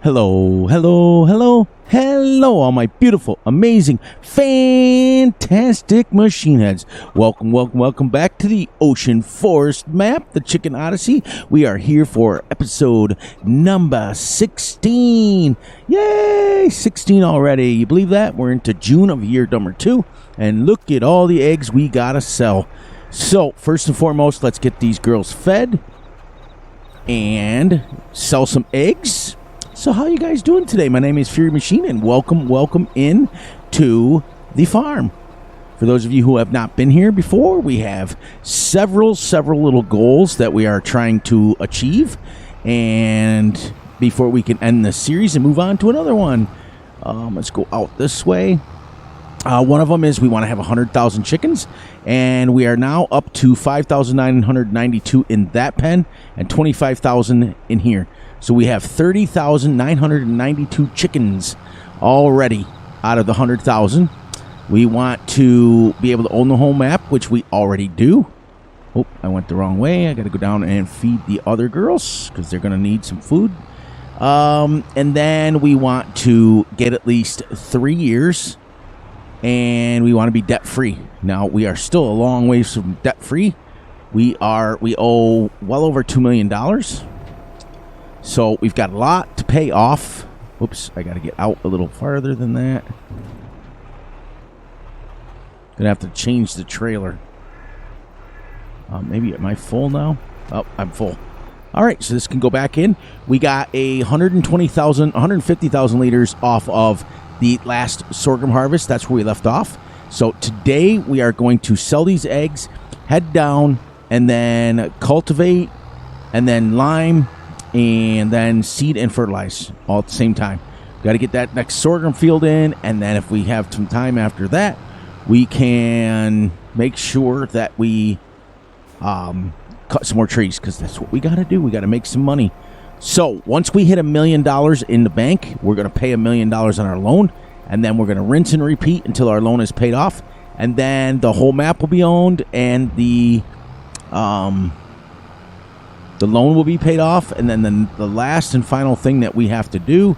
Hello, hello, hello, hello, all my beautiful, amazing, fantastic machine heads. Welcome, welcome, welcome back to the Ocean Forest map, the Chicken Odyssey. We are here for episode number 16. Yay, 16 already. You believe that? We're into June of year number 2, and look at all the eggs we gotta sell. So, first and foremost, let's get these girls fed and sell some eggs. So how you guys doing today? My name is Fury Machine, and welcome in to the farm. For those of you who have not been here before, we have several little goals that we are trying to achieve, and before we can end this series and move on to another one, let's go out this way. One of them is we want to have 100,000 chickens, and we are now up to 5,992 in that pen and 25,000 in here. So we have 30,992 chickens already out of the 100,000. We want to be able to own the whole map, which we already do. Oh, I went the wrong way. I got to go down and feed the other girls because they're going to need some food. And then we want to get at least 3 years, and we want to be debt-free. Now, we are still a long ways from debt-free. We owe well over $2 million. So we've got a lot to pay off. Oops, I got to get out a little farther than that. Gonna have to change the trailer. Maybe am I full now? Oh, I'm full. All right, so this can go back in. We got 150,000 liters off of the last sorghum harvest. That's where we left off. So today we are going to sell these eggs, head down, and then cultivate, and then lime, and then seed and fertilize all at the same time. Got to get that next sorghum field in, and then if we have some time after that, we can make sure that we cut some more trees, because that's what we got to do. We got to make some money. So once we hit $1 million in the bank, we're going to pay $1 million on our loan, and then we're going to rinse and repeat until our loan is paid off, and then the whole map will be owned, and the loan will be paid off, and then the last and final thing that we have to do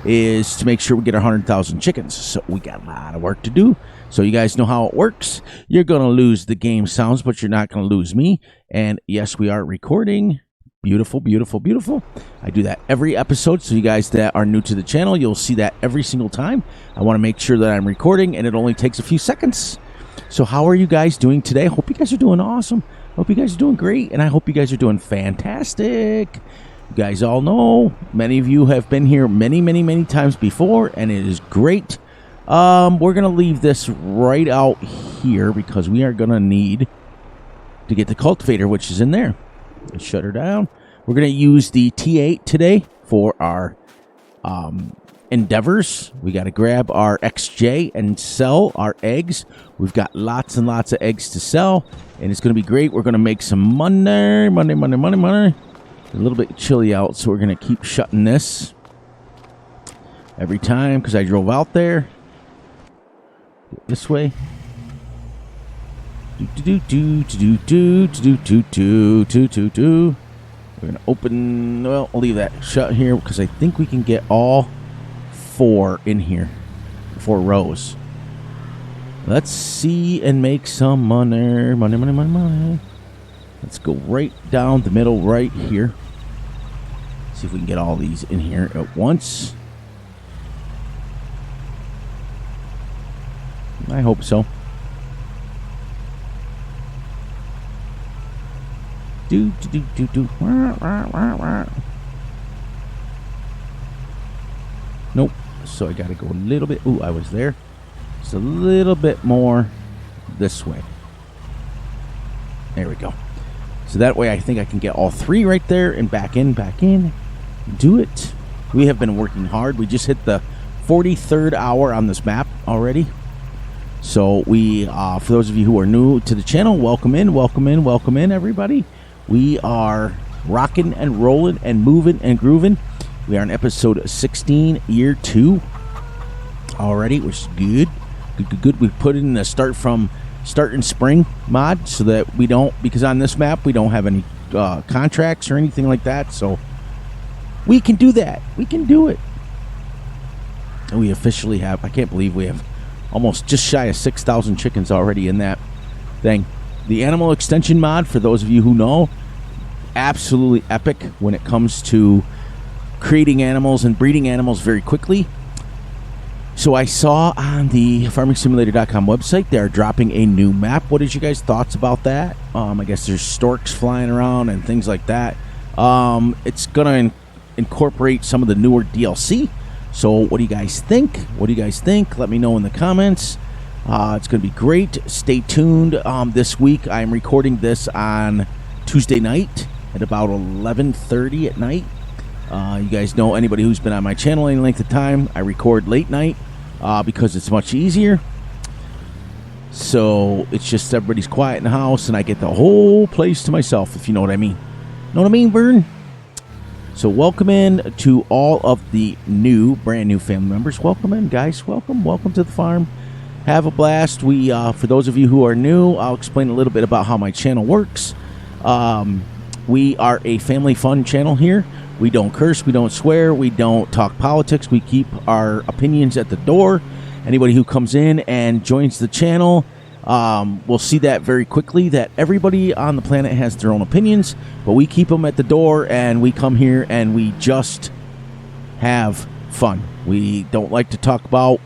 is to make sure we get our 100,000 chickens. So we got a lot of work to do. So you guys know how it works. You're going to lose the game sounds, but you're not going to lose me. And yes, we are recording. Beautiful, beautiful, beautiful. I do that every episode, so you guys that are new to the channel, you'll see that every single time. I want to make sure that I'm recording, and it only takes a few seconds. So how are you guys doing today? Hope you guys are doing awesome. Hope you guys are doing great, and I hope you guys are doing fantastic. You guys all know, many of you have been here many times before, and it is great. We're going to leave this right out here because we are going to need to get the cultivator, which is in there. Let's shut her down. We're going to use the T8 today for our endeavors. We got to grab our XJ and sell our eggs. We've got lots and lots of eggs to sell, and it's going to be great. We're going to make some money. A little bit chilly out, so we're going to keep shutting this every time because I drove out there. This way. We're going to open. Well, I'll leave that shut here because I think we can get all 4 in here. 4 rows. Let's see and make some money. Money. Let's go right down the middle right here. See if we can get all these in here at once. I hope so. Do. Nope. So I got to go a little bit. Ooh, I was there. Just a little bit more this way. There we go. So that way I think I can get all 3 right there and back in. Do it. We have been working hard. We just hit the 43rd hour on this map already. So we, for those of you who are new to the channel, welcome in, everybody. We are rocking and rolling and moving and grooving. We are on episode 16, year 2 already, which is good. Good. We put in the start in spring mod so that we don't, because on this map we don't have any contracts or anything like that. So We can do that. We can do it. And we officially have, I can't believe we have almost just shy of 6,000 chickens already in that thing. The animal extension mod, for those of you who know, absolutely epic when it comes to creating animals and breeding animals very quickly. So I saw on the FarmingSimulator.com website they're dropping a new map. What is you guys' thoughts about that? I guess there's storks flying around and things like that. It's going to incorporate some of the newer DLC. So what do you guys think? What do you guys think? Let me know in the comments. It's going to be great. Stay tuned. This week I'm recording this on Tuesday night at about 11:30 at night. You guys know, anybody who's been on my channel any length of time, I record late night because it's much easier. So it's just everybody's quiet in the house and I get the whole place to myself, if you know what I mean. Know what I mean, Vern? So welcome in to all of the brand new family members. Welcome in, guys. Welcome to the farm. Have a blast. We, for those of you who are new, I'll explain a little bit about how my channel works. We are a family fun channel here. We don't curse, we don't swear, we don't talk politics. We keep our opinions at the door. Anybody who comes in and joins the channel, we'll see that very quickly, that everybody on the planet has their own opinions, but we keep them at the door, and we come here and we just have fun. We don't like to talk about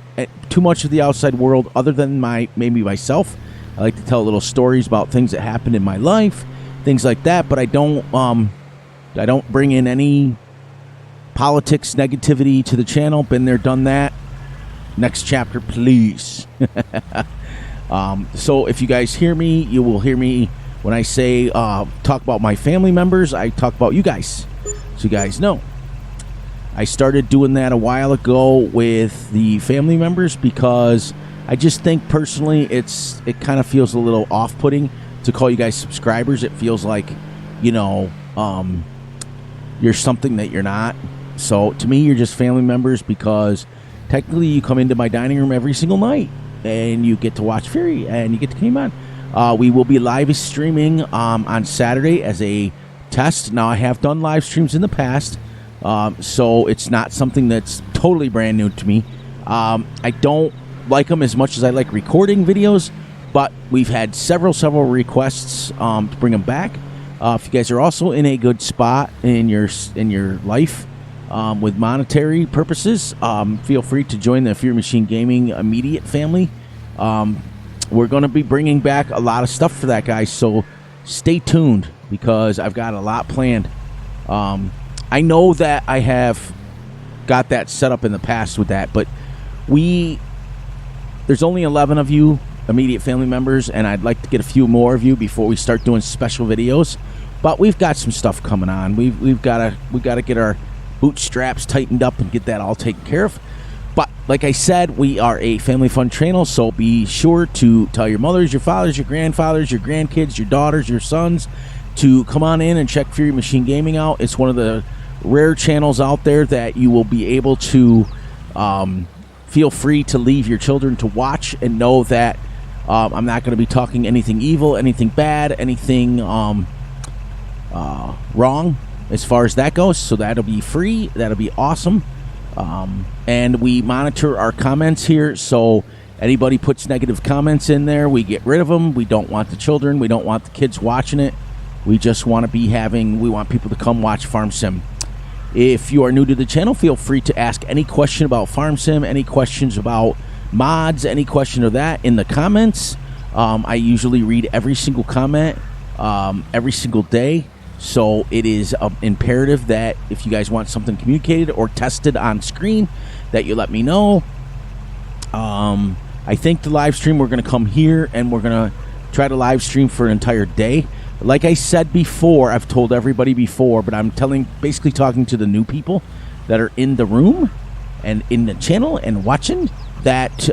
too much of the outside world other than maybe myself. I like to tell little stories about things that happened in my life, things like that, but I don't bring in any politics, negativity to the channel. Been there, done that. Next chapter, please. So if you guys hear me, you will hear me when I say talk about my family members. I talk about you guys, so you guys know. I started doing that a while ago with the family members because I just think personally it kind of feels a little off-putting to call you guys subscribers. It feels like, you're something that you're not. So to me, you're just family members because technically you come into my dining room every single night and you get to watch Fury and you get to come on. We will be live streaming on Saturday as a test. Now, I have done live streams in the past, so it's not something that's totally brand new to me. I don't like them as much as I like recording videos, but we've had several requests to bring them back. If you guys are also in a good spot in your life with monetary purposes, feel free to join the Fury Machine Gaming immediate family. We're going to be bringing back a lot of stuff for that, guys, so stay tuned because I've got a lot planned. I know that I have got that set up in the past with that, but there's only 11 of you immediate family members, and I'd like to get a few more of you before we start doing special videos. But we've got some stuff coming on. We've got to get our bootstraps tightened up and get that all taken care of. But like I said, we are a family fun channel, so be sure to tell your mothers, your fathers, your grandfathers, your grandkids, your daughters, your sons to come on in and check Fury Machine Gaming out. It's one of the rare channels out there that you will be able to feel free to leave your children to watch and know that I'm not going to be talking anything evil, anything bad, anything wrong as far as that goes. So that'll be free. That'll be awesome. And we monitor our comments here. So anybody puts negative comments in there, we get rid of them. We don't want the children. We don't want the kids watching it. We just want to we want people to come watch Farm Sim. If you are new to the channel, feel free to ask any question about Farm Sim, any questions about mods, any question of that in the comments. I usually read every single comment every single day. So it is imperative that if you guys want something communicated or tested on screen, that you let me know. I think the live stream, we're going to come here and we're going to try to live stream for an entire day. Like I said before, I've told everybody before, but I'm basically talking to the new people that are in the room and in the channel and watching, that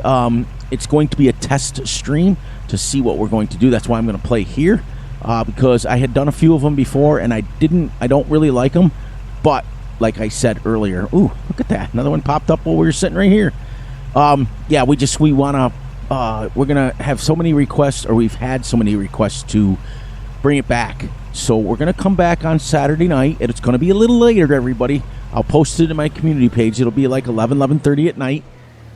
it's going to be a test stream to see what we're going to do. That's why I'm going to play here. Because I had done a few of them before and I don't really like them, but like I said earlier, ooh, look at that, another one popped up while we were sitting right here. Yeah, we want to, we're gonna have so many requests, or we've had so many requests to bring it back, so we're gonna come back on Saturday night, and it's gonna be a little later, everybody. I'll post it in my community page. It'll be like 11:30 at night.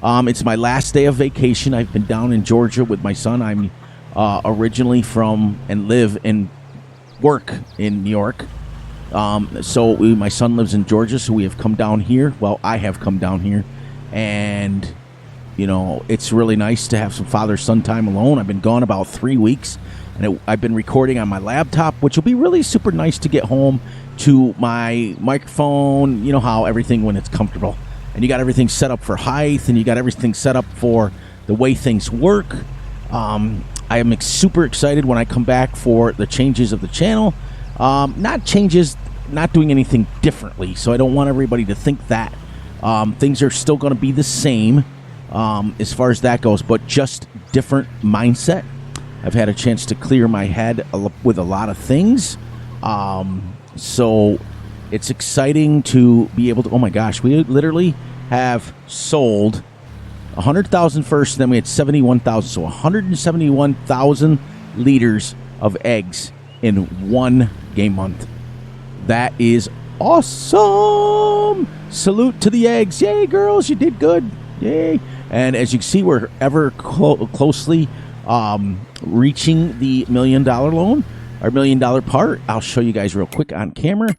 It's my last day of vacation. I've been down in Georgia with my son. I'm originally from and live and work in New York. So my son lives in Georgia, so we have come down here. Well, I have come down here, and it's really nice to have some father-son time alone. I've been gone about 3 weeks, and I've been recording on my laptop, which will be really super nice to get home to my microphone. You know how everything, when it's comfortable, and you got everything set up for height, and you got everything set up for the way things work. I am super excited when I come back for the changes of the channel. Not changes, not doing anything differently, so I don't want everybody to think that. Things are still going to be the same as far as that goes, but just different mindset. I've had a chance to clear my head with a lot of things, so it's exciting to be able to, oh my gosh, we literally have sold 100,000 first, and then we had 71,000, so 171,000 liters of eggs in one game month. That is awesome. Salute to the eggs. Yay, girls, you did good. Yay. And as you can see, we're ever closely reaching the $1 million loan, our $1 million part. I'll show you guys real quick on camera.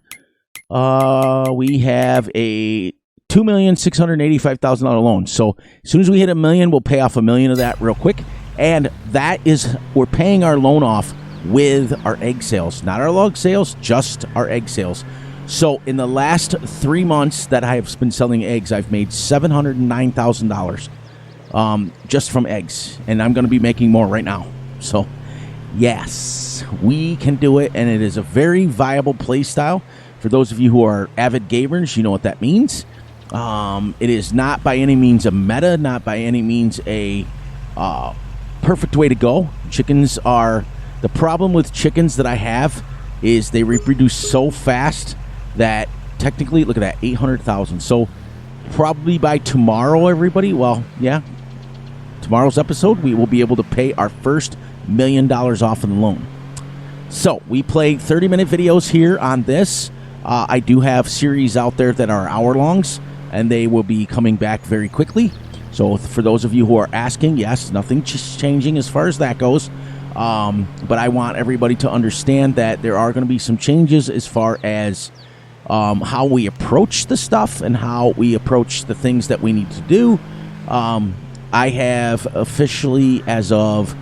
We have a $2,685,000 loan. So as soon as we hit $1 million, we'll pay off $1 million of that real quick. And that is, we're paying our loan off with our egg sales, not our log sales, just our egg sales. So in the last 3 months that I have been selling eggs, I've made $709,000 just from eggs, and I'm going to be making more right now. So yes, we can do it, and it is a very viable play style. For those of you who are avid gamers, you know what that means. It is not by any means a meta, not by any means a perfect way to go. Chickens are... The problem with chickens that I have is they reproduce so fast that technically, look at that, 800,000. So probably by tomorrow, everybody, well, yeah, tomorrow's episode, we will be able to pay our first $1 million off of the loan. So we play 30-minute videos here on this. I do have series out there that are hour-longs, and they will be coming back very quickly. So for those of you who are asking, yes, nothing's changing as far as that goes. But I want everybody to understand that there are going to be some changes as far as how we approach the stuff and how we approach the things that we need to do. I have officially, as of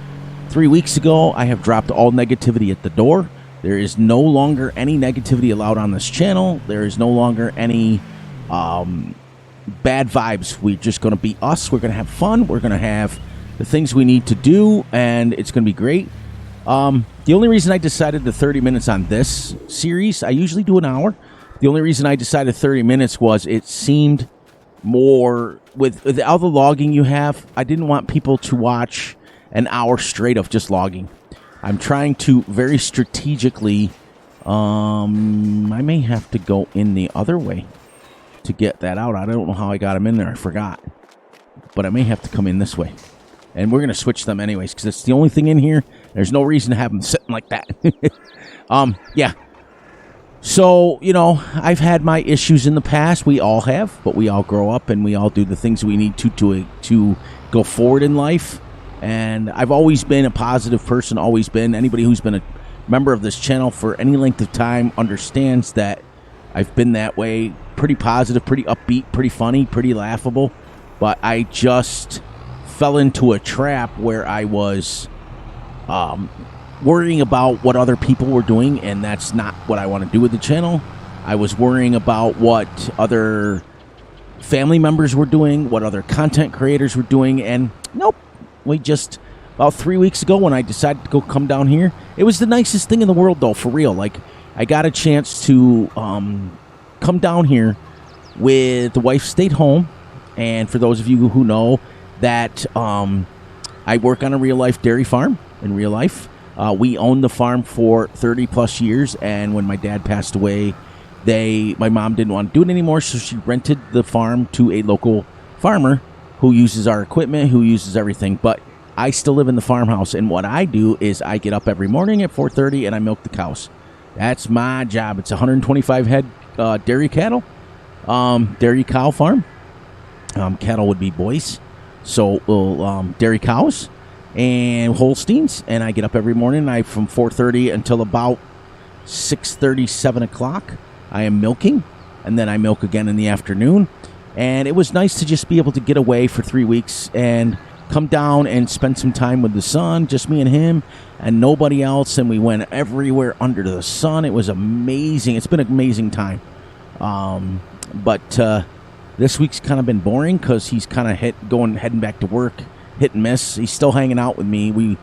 3 weeks ago, I have dropped all negativity at the door. There is no longer any negativity allowed on this channel. There is no longer any bad vibes. We're just going to be us. We're going to have fun. We're going to have the things we need to do, and it's going to be great. The only reason I decided the 30 minutes on this series, I usually do an hour. The only reason I decided 30 minutes was it seemed more, with all the logging you have, I didn't want people to watch an hour straight of just logging. I'm trying to very strategically, I may have to go in the other way to get that out. I don't know how I got them in there. I forgot. But I may have to come in this way. And we're going to switch them anyways, because it's the only thing in here. There's no reason to have them sitting like that. Yeah. So, I've had my issues in the past. We all have, but we all grow up and we all do the things we need to go forward in life. And I've always been a positive person, always been. Anybody who's been a member of this channel for any length of time understands that I've been that way. Pretty positive, pretty upbeat, pretty funny, pretty laughable. But I just fell into a trap where I was worrying about what other people were doing, and that's not what I want to do with the channel. I was worrying about what other family members were doing, what other content creators were doing, and nope. We just, about 3 weeks ago when I decided to come down here, it was the nicest thing in the world, though, for real. Like, I got a chance to come down here with the wife stayed home, and for those of you who know that I work on a real-life dairy farm in real life. We owned the farm for 30-plus years, and when my dad passed away, my mom didn't want to do it anymore, so she rented the farm to a local farmer who uses our equipment, who uses everything. But I still live in the farmhouse, and what I do is I get up every morning at 4:30 and I milk the cows. That's my job. It's 125 head dairy cattle, dairy cow farm. Cattle would be boys. So we'll dairy cows and Holsteins. And I get up every morning. From 4:30 until about 6:30, 7 o'clock, I am milking. And then I milk again in the afternoon. And it was nice to just be able to get away for 3 weeks and come down and spend some time with the son, just me and him and nobody else. And we went everywhere under the sun. It was amazing. It's been an amazing time. But this week's kind of been boring because he's kind of heading back to work, hit and miss. He's still hanging out with me. We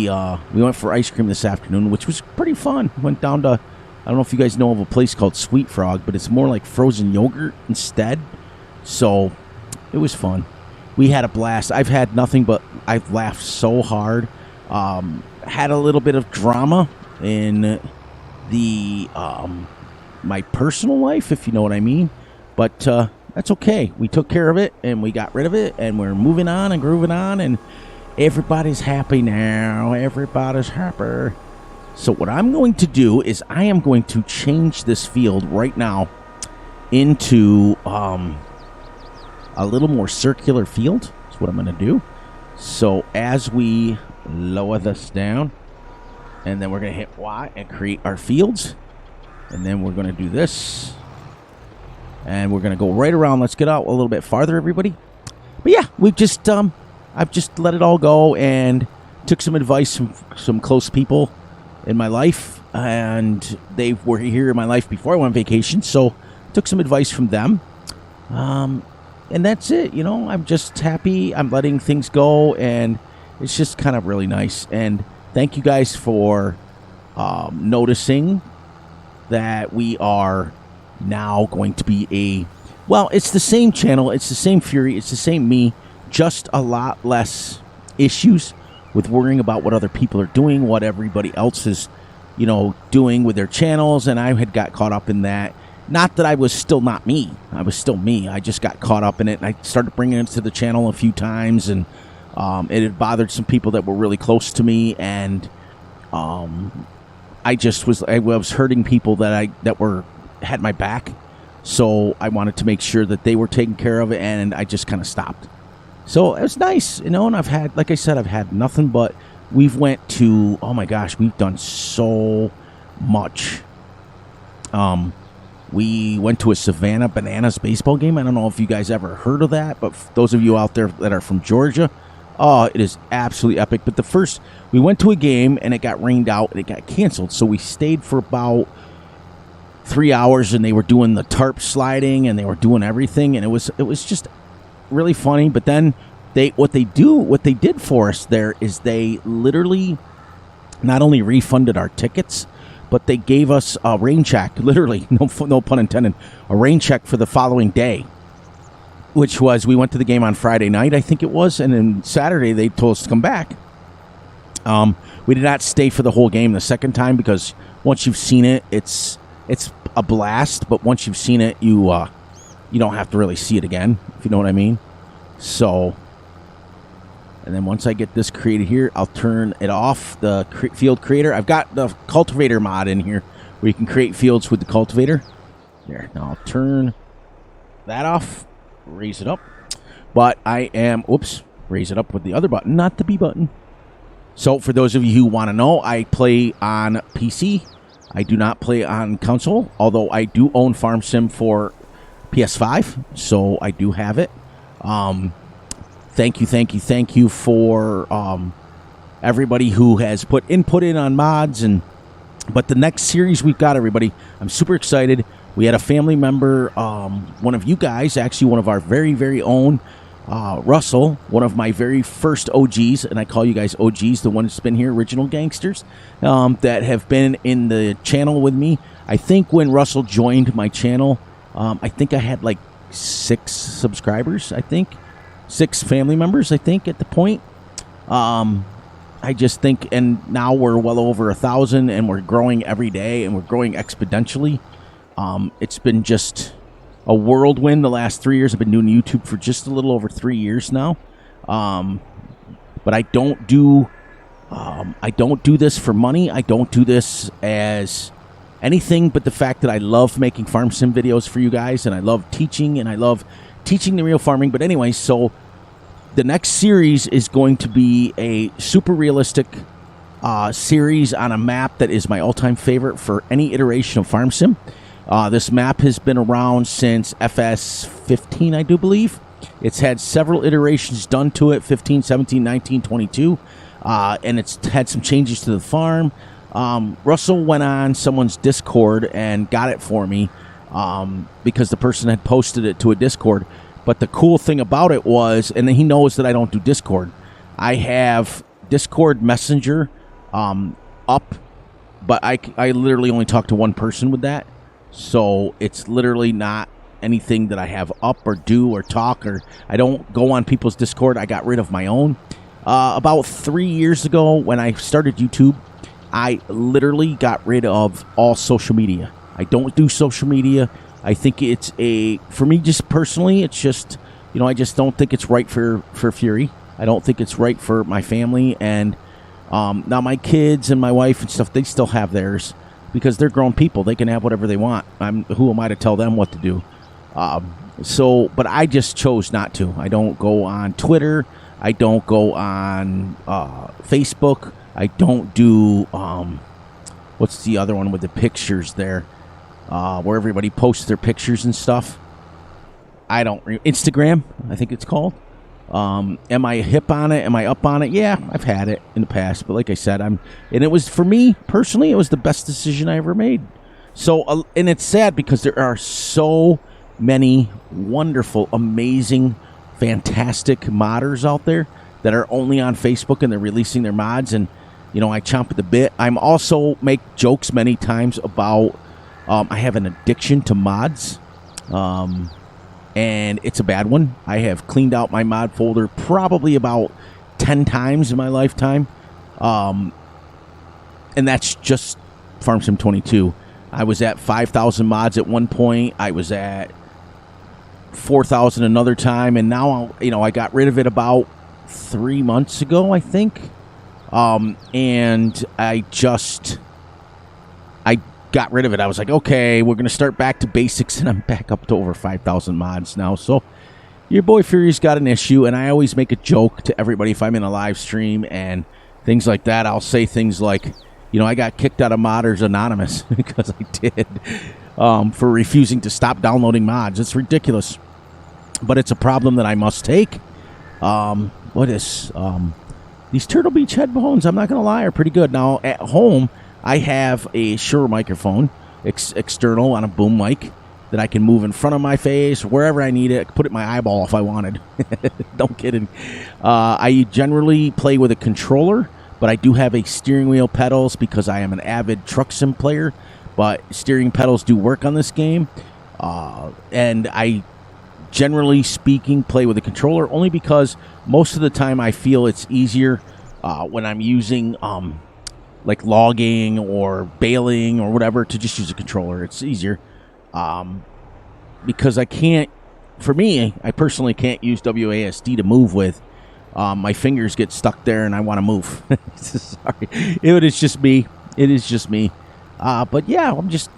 went for ice cream this afternoon, which was pretty fun. Went down to, I don't know if you guys know of a place called Sweet Frog, but it's more like frozen yogurt instead. So it was fun. We had a blast. I've had nothing but I've laughed so hard. Had a little bit of drama in the my personal life, if you know what I mean. But that's okay. We took care of it, and we got rid of it, and we're moving on and grooving on, and everybody's happy now. Everybody's happy. So what I'm going to do is I am going to change this field right now into a little more circular field. That's what I'm going to do. So as we lower this down, and then we're going to hit Y and create our fields. And then we're going to do this. And we're going to go right around. Let's get out a little bit farther, everybody. But yeah, we've just, I've just let it all go and took some advice from some close people in my life. And they were here in my life before I went on vacation. So took some advice from them. And that's it. You know, I'm just happy. I'm letting things go. And it's just kind of really nice. And thank you guys for noticing that we are now going to be it's the same channel, it's the same Fury, it's the same me, just a lot less issues with worrying about what other people are doing, what everybody else is, doing with their channels. And I had got caught up in that. Not that I was still not me. I was still me. I just got caught up in it, and I started bringing it to the channel a few times, and it had bothered some people that were really close to me, and I was hurting people that had my back, so I wanted to make sure that they were taken care of, and I just kind of stopped. So it was nice, and I've had, like I said, I've had nothing but, we've went to, oh my gosh, we've done so much. We went to a Savannah Bananas baseball game. I don't know if you guys ever heard of that, but those of you out there that are from Georgia, oh, it is absolutely epic. But we went to a game, and it got rained out, and it got canceled. So we stayed for about 3 hours, and they were doing the tarp sliding, and they were doing everything, and it was just really funny. But then what they did for us there is they literally not only refunded our tickets, but they gave us a rain check, literally, no pun intended, a rain check for the following day, which was, we went to the game on Friday night, I think it was, and then Saturday they told us to come back. We did not stay for the whole game the second time, because once you've seen it, it's a blast, but once you've seen it, you don't have to really see it again, if you know what I mean. So, and then once I get this created here, I'll turn it off, the field creator. I've got the cultivator mod in here where you can create fields with the cultivator. There, now I'll turn that off, raise it up. But raise it up with the other button, not the B button. So for those of you who want to know, I play on PC. I do not play on console, although I do own Farm Sim for PS5, so I do have it. Thank you for everybody who has put input in on mods. But the next series we've got, everybody, I'm super excited. We had a family member, one of you guys, actually one of our very, very own, Russell, one of my very first OGs, and I call you guys OGs, the one that's been here, original gangsters, that have been in the channel with me. I think when Russell joined my channel, I think I had like 6 subscribers, I think. 6 family members, I think, at the point. I just think, and now we're well over 1,000, and we're growing every day, and we're growing exponentially. It's been just a whirlwind the last 3 years. I've been doing YouTube for just a little over 3 years now. But I don't do this for money. I don't do this as anything but the fact that I love making farm sim videos for you guys, and I love teaching, and I love teaching the real farming. But anyway, so the next series is going to be a super realistic series on a map that is my all-time favorite for any iteration of farm sim. This map has been around since FS15, I do believe. It's had several iterations done to it, 15, 17, 19, 22, and it's had some changes to the farm. Russell went on someone's Discord and got it for me because the person had posted it to a Discord. But the cool thing about it was, and he knows that I don't do Discord, I have Discord Messenger up, but I literally only talk to one person with that. So it's literally not anything that I have up or do or talk, or I don't go on people's Discord. I got rid of my own. About 3 years ago when I started YouTube, I literally got rid of all social media. I don't do social media. I think for me just personally, it's just, I just don't think it's right for Fury. I don't think it's right for my family. And now my kids and my wife and stuff, they still have theirs because they're grown people. They can have whatever they want. Who am I to tell them what to do? But I just chose not to. I don't go on Twitter. I don't go on Facebook. I don't do, what's the other one with the pictures there? Where everybody posts their pictures and stuff. Instagram, I think it's called. Am I hip on it? Am I up on it? Yeah, I've had it in the past. But like I said, and it was, for me personally, it was the best decision I ever made. So, and it's sad because there are so many wonderful, amazing, fantastic modders out there that are only on Facebook and they're releasing their mods, and I chomp at the bit. I'm also make jokes many times about I have an addiction to mods, and it's a bad one. I have cleaned out my mod folder probably about 10 times in my lifetime, and that's just Farm Sim 22. I was at 5,000 mods at one point. I was at 4,000 another time, and now I got rid of it about 3 months ago, I think. And I got rid of it. I was like, okay, we're going to start back to basics, and I'm back up to over 5,000 mods now. So your boy Fury's got an issue, and I always make a joke to everybody if I'm in a live stream and things like that. I'll say things like, I got kicked out of Modders Anonymous because I did, for refusing to stop downloading mods. It's ridiculous, but it's a problem that I must take. These Turtle Beach headphones, I'm not going to lie, are pretty good. Now, at home, I have a Shure microphone, external on a boom mic, that I can move in front of my face, wherever I need it. I can put it in my eyeball if I wanted. Don't kidding. I generally play with a controller, but I do have a steering wheel pedals because I am an avid truck sim player, but steering pedals do work on this game. And I, generally speaking, play with a controller only because most of the time I feel it's easier when I'm using like logging or baling or whatever to just use a controller. It's easier because I personally can't use WASD to move with. My fingers get stuck there and I want to move. Sorry. It is just me. But yeah, I'm just,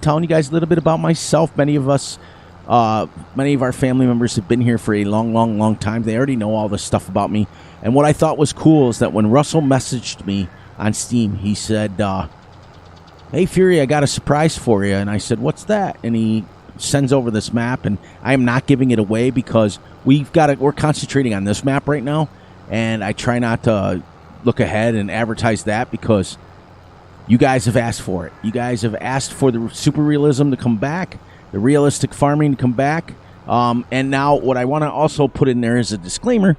telling you guys a little bit about myself. Many of our family members have been here for a long, long, long time. They already know all this stuff about me. And what I thought was cool is that when Russell messaged me on Steam, he said, hey, Fury, I got a surprise for you. And I said, what's that? And he sends over this map, and I am not giving it away because we're concentrating on this map right now, and I try not to look ahead and advertise that because you guys have asked for it. You guys have asked for the super realism to come back, the realistic farming to come back, and now what I want to also put in there is a disclaimer.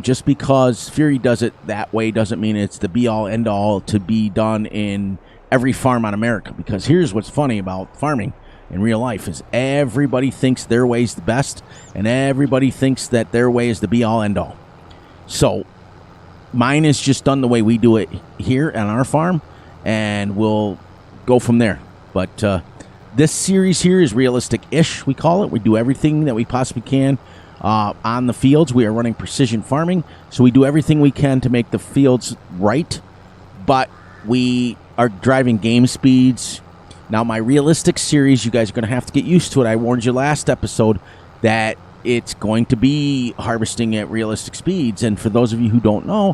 Just because Fury does it that way doesn't mean it's the be-all, end-all to be done in every farm on America, because here's what's funny about farming in real life is everybody thinks their way is the best, and everybody thinks that their way is the be-all, end-all. So mine is just done the way we do it here on our farm, and we'll go from there. But this series here is realistic-ish, we call it. We do everything that we possibly can on the fields. We are running precision farming, so we do everything we can to make the fields right, but we are driving game speeds Now, my realistic series, you guys are going to have to get used to it. I warned you last episode that it's going to be harvesting at realistic speeds. And for those of you who don't know,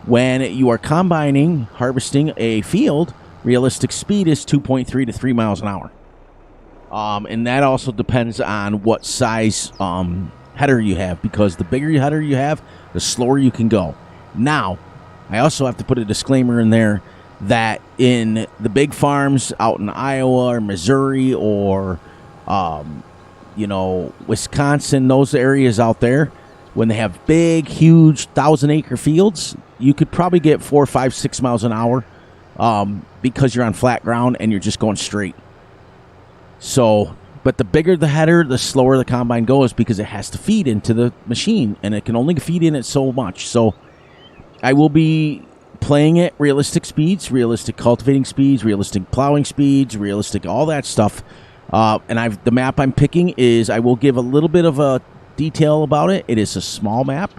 when you are combining, harvesting a field, realistic speed is 2.3 to 3 miles an hour. And that also depends on what size header you have, because the bigger header you have, the slower you can go. Now, I also have to put a disclaimer in there that in the big farms out in Iowa or Missouri or, Wisconsin, those areas out there, when they have big, huge 1,000-acre fields, you could probably get 4, 5, 6 miles an hour because you're on flat ground and you're just going straight. So, but the bigger the header, the slower the combine goes because it has to feed into the machine, and it can only feed in it so much. So I will be playing at realistic speeds, realistic cultivating speeds, realistic plowing speeds, realistic all that stuff. And the map I'm picking is, I will give a little bit of a detail about it. It is a small map,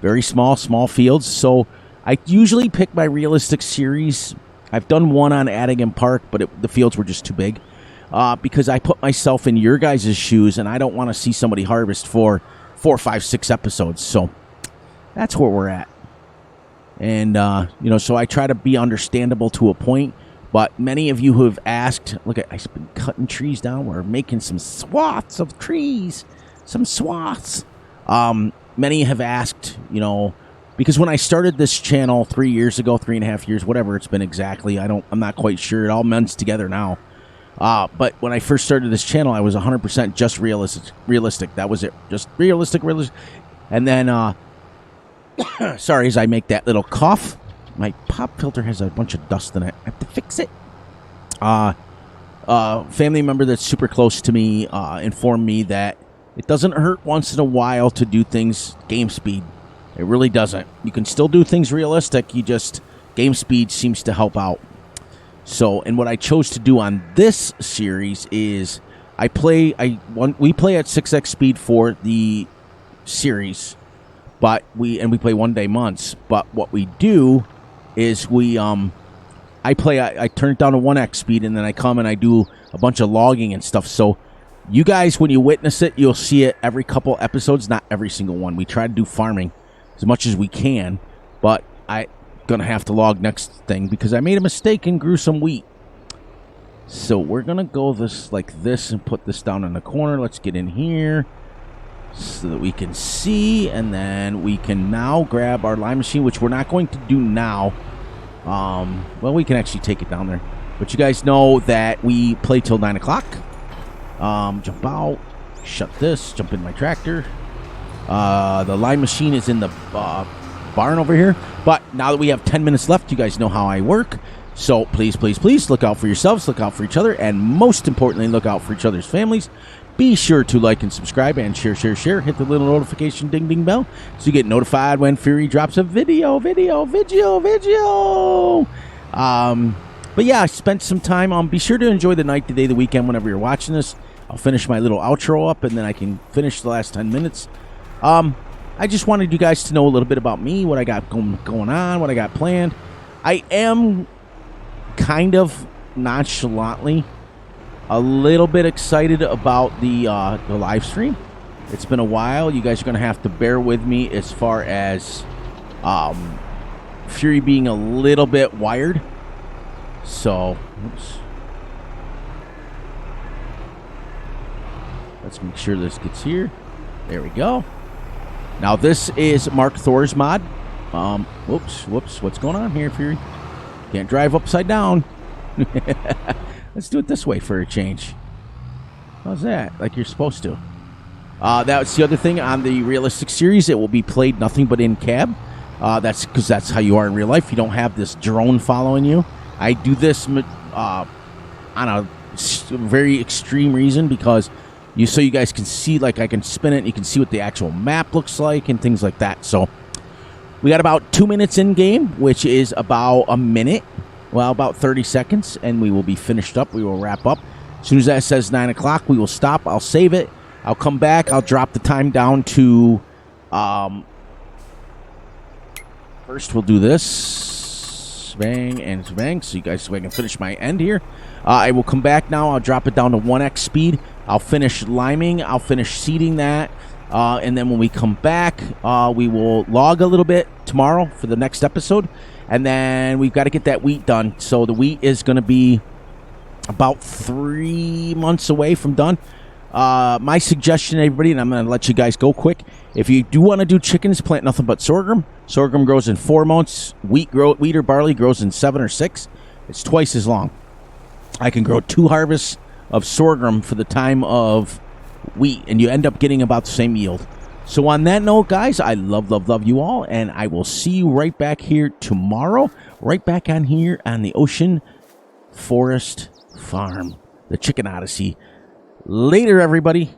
very small fields. So I usually pick my realistic series. I've done one on Adigan Park, but the fields were just too big. Because I put myself in your guys' shoes, and I don't want to see somebody harvest for 4, 5, 6 episodes. So that's where we're at. And, so I try to be understandable to a point. But many of you who have asked, look, I've been cutting trees down. We're making some swaths of trees. Some swaths. Many have asked, because when I started this channel 3 years ago, 3.5 years, whatever it's been exactly, I'm not quite sure. It all mends together now. But when I first started this channel, I was 100% just realistic. That was it. Just realistic. And then, sorry, as I make that little cough, my pop filter has a bunch of dust in it. I have to fix it. Family member that's super close to me informed me that it doesn't hurt once in a while to do things game speed. It really doesn't. You can still do things realistic. Game speed seems to help out. So, and what I chose to do on this series is we play at 6x speed for the series, but we play 1 day months. But what we do is I turn it down to 1x speed, and then I come and I do a bunch of logging and stuff. So you guys, when you witness it, you'll see it every couple episodes, not every single one. We try to do farming as much as we can, but I'm going to have to log next thing because I made a mistake and grew some wheat. So we're going to go like this and put this down in the corner. Let's get in here so that we can see, and then we can now grab our lime machine, which we're not going to do now. Well, we can actually take it down there. But you guys know that we play till 9 o'clock. Jump out, shut this, jump in my tractor. The lime machine is in the barn over here. But now that we have 10 minutes left, you guys know how I work. So please, please, please look out for yourselves, look out for each other, and most importantly, look out for each other's families. Be sure to like and subscribe and share. Hit the little notification ding bell so you get notified when Fury drops a video. But yeah, I spent some time. Be sure to enjoy the night, the day, the weekend whenever you're watching this. I'll finish my little outro up, and then I can finish the last 10 minutes. I just wanted you guys to know a little bit about me, what I got going on, what I got planned. I am kind of nonchalantly a little bit excited about the live stream. It's been a while. You guys are going to have to bear with me as far as Fury being a little bit wired. So, oops. Let's make sure this gets here. There we go. Now this is Mark Thor's mod. Whoops. What's going on here, Fury? Can't drive upside down. Let's do it this way for a change. How's that? Like you're supposed to. That's the other thing on the realistic series. It will be played nothing but in cab. That's because that's how you are in real life. You don't have this drone following you. I do this on a very extreme reason because so you guys can see, like I can spin it and you can see what the actual map looks like and things like that. So we got about 2 minutes in game, which is about a minute. Well, about 30 seconds, and we will be finished up. We will wrap up. As soon as that says 9 o'clock, we will stop. I'll save it. I'll come back. I'll drop the time down to... first, we'll do this. shebang, and shebang. So you guys, so I can finish my end here. I will come back now. I'll drop it down to 1x speed. I'll finish liming. I'll finish seeding that. And then when we come back, we will log a little bit tomorrow for the next episode. And then we've got to get that wheat done. So the wheat is going to be about 3 months away from done. My suggestion, everybody, and I'm going to let you guys go quick. If you do want to do chickens, plant nothing but sorghum. Sorghum grows in 4 months. Wheat or barley grows in 7 or 6. It's twice as long. I can grow 2 harvests of sorghum for the time of wheat, and you end up getting about the same yield. So on that note, guys, I love you all, and I will see you right back here tomorrow, right back on here on the Ocean Forest Farm, the Chicken Odyssey. Later, everybody.